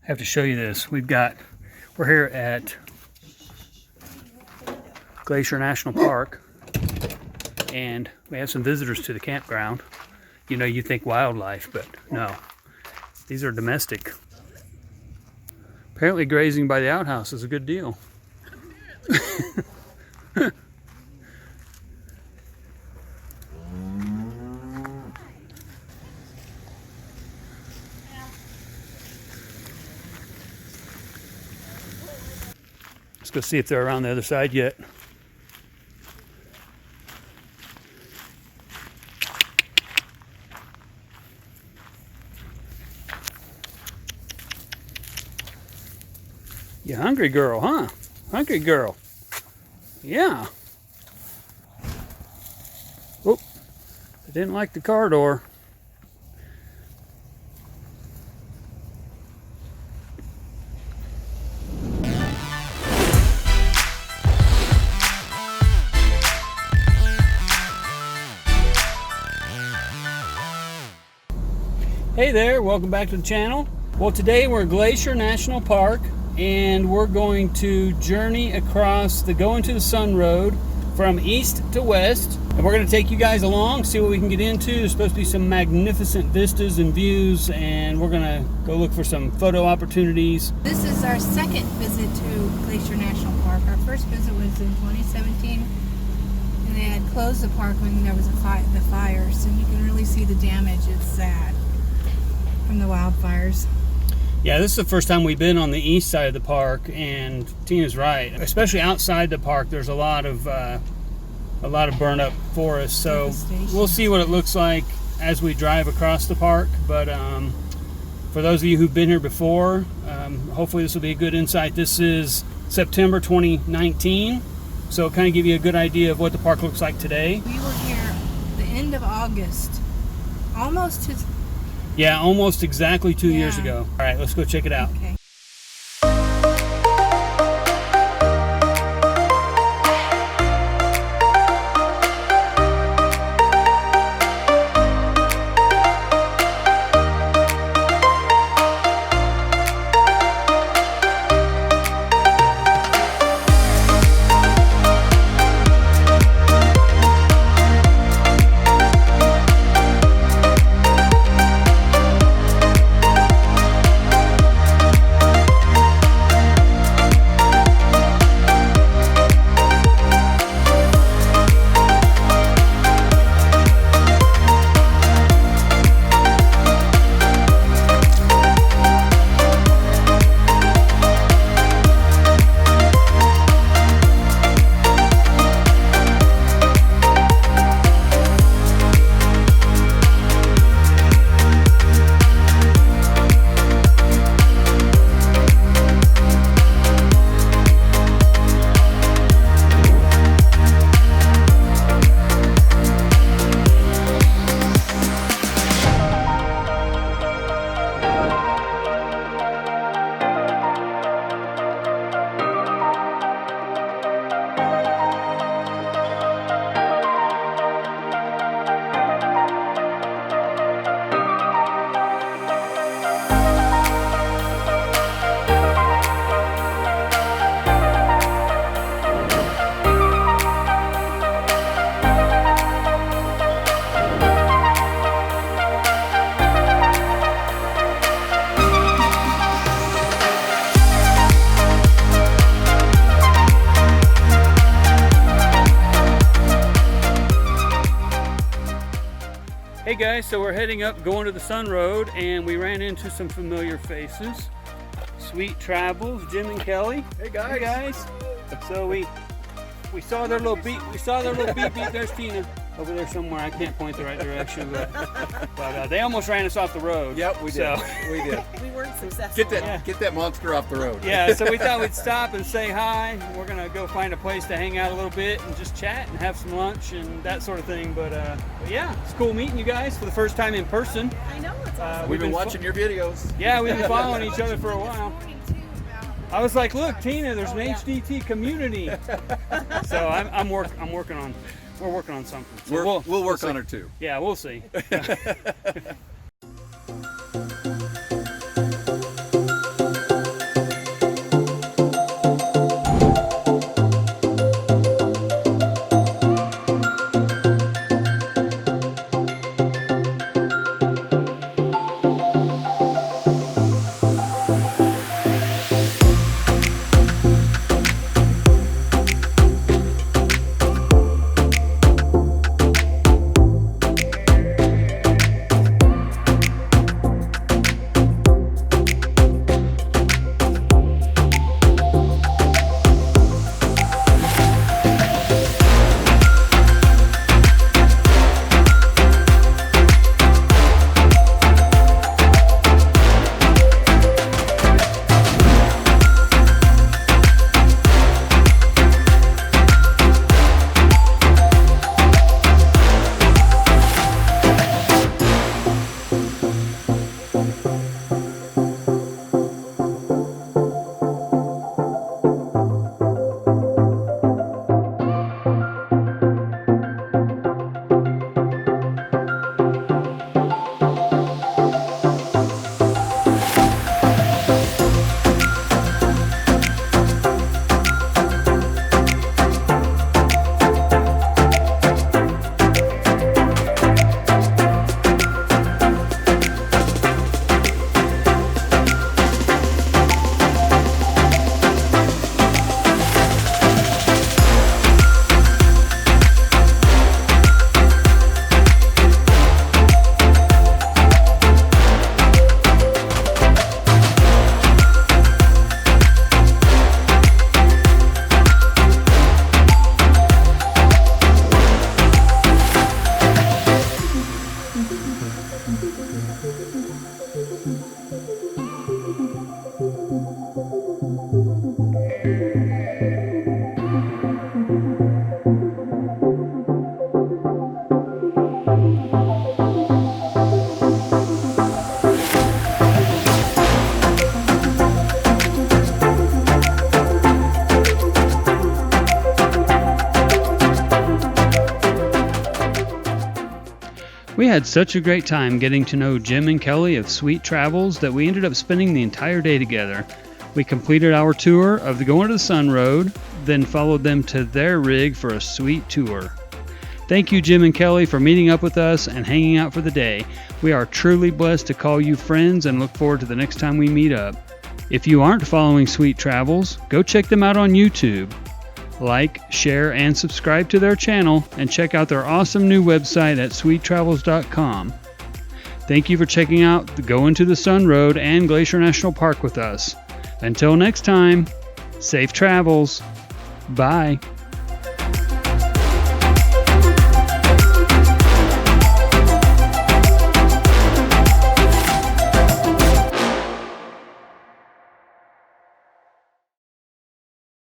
I have to show you this. We're here at Glacier National Park, and we have some visitors to the campground. You know, you think wildlife, but no. These are domestic. Apparently grazing by the outhouse is a good deal. Let's go see if they're around the other side yet. You hungry girl, huh? Hungry girl. Yeah. Oh, I didn't like the car door. Hey there, welcome back to the channel. Well, today we're at Glacier National Park, and we're going to journey across the Going to the Sun Road from east to west. And we're going to take you guys along, see what we can get into. There's supposed to be some magnificent vistas and views, and we're going to go look for some photo opportunities. This is our second visit to Glacier National Park. Our first visit was in 2017, and they had closed the park when there was the fires, and you can really see the damage. It's sad from the wildfires. Yeah, this is the first time we've been on the east side of the park, and Tina's right. Especially outside the park, there's a lot of burn up forests. So we'll see what it looks like as we drive across the park. But for those of you who've been here before, hopefully this will be a good insight. This is September 2019, so it'll kind of give you a good idea of what the park looks like today. We were here the end of August, almost exactly 2 years ago. All right, let's go check it out. Okay. Hey guys, so we're heading up Going to the Sun Road, and we ran into some familiar faces. Sweet Travels, Jim and Kelly. Hey guys. Hey guys. So we saw their little beep. We saw their little beep. There's Tina over there somewhere. I can't point the right direction, but they almost ran us off the road. Yep, we did. So. We did. We weren't successful. Get that monster off the road. Yeah, so we thought we'd stop and say hi. We're gonna go find a place to hang out a little bit and just chat and have some lunch and that sort of thing. But yeah, it's cool meeting you guys for the first time in person. I know, it's awesome. We've been watching your videos. Yeah, we've been following each other for a while. I was like, look, Tina, there's an HDT community. So we're working on something. So we'll work on it too. Yeah, we'll see. We had such a great time getting to know Jim and Kelly of Sweet Travels that we ended up spending the entire day together. We completed our tour of the Going to the Sun Road, then followed them to their rig for a sweet tour. Thank you, Jim and Kelly, for meeting up with us and hanging out for the day. We are truly blessed to call you friends and look forward to the next time we meet up. If you aren't following Sweet Travels, go check them out on YouTube. Like, share, and subscribe to their channel, and check out their awesome new website at sweettravels.com. Thank you for checking out the Going to the Sun Road and Glacier National Park with us. Until next time, safe travels. Bye.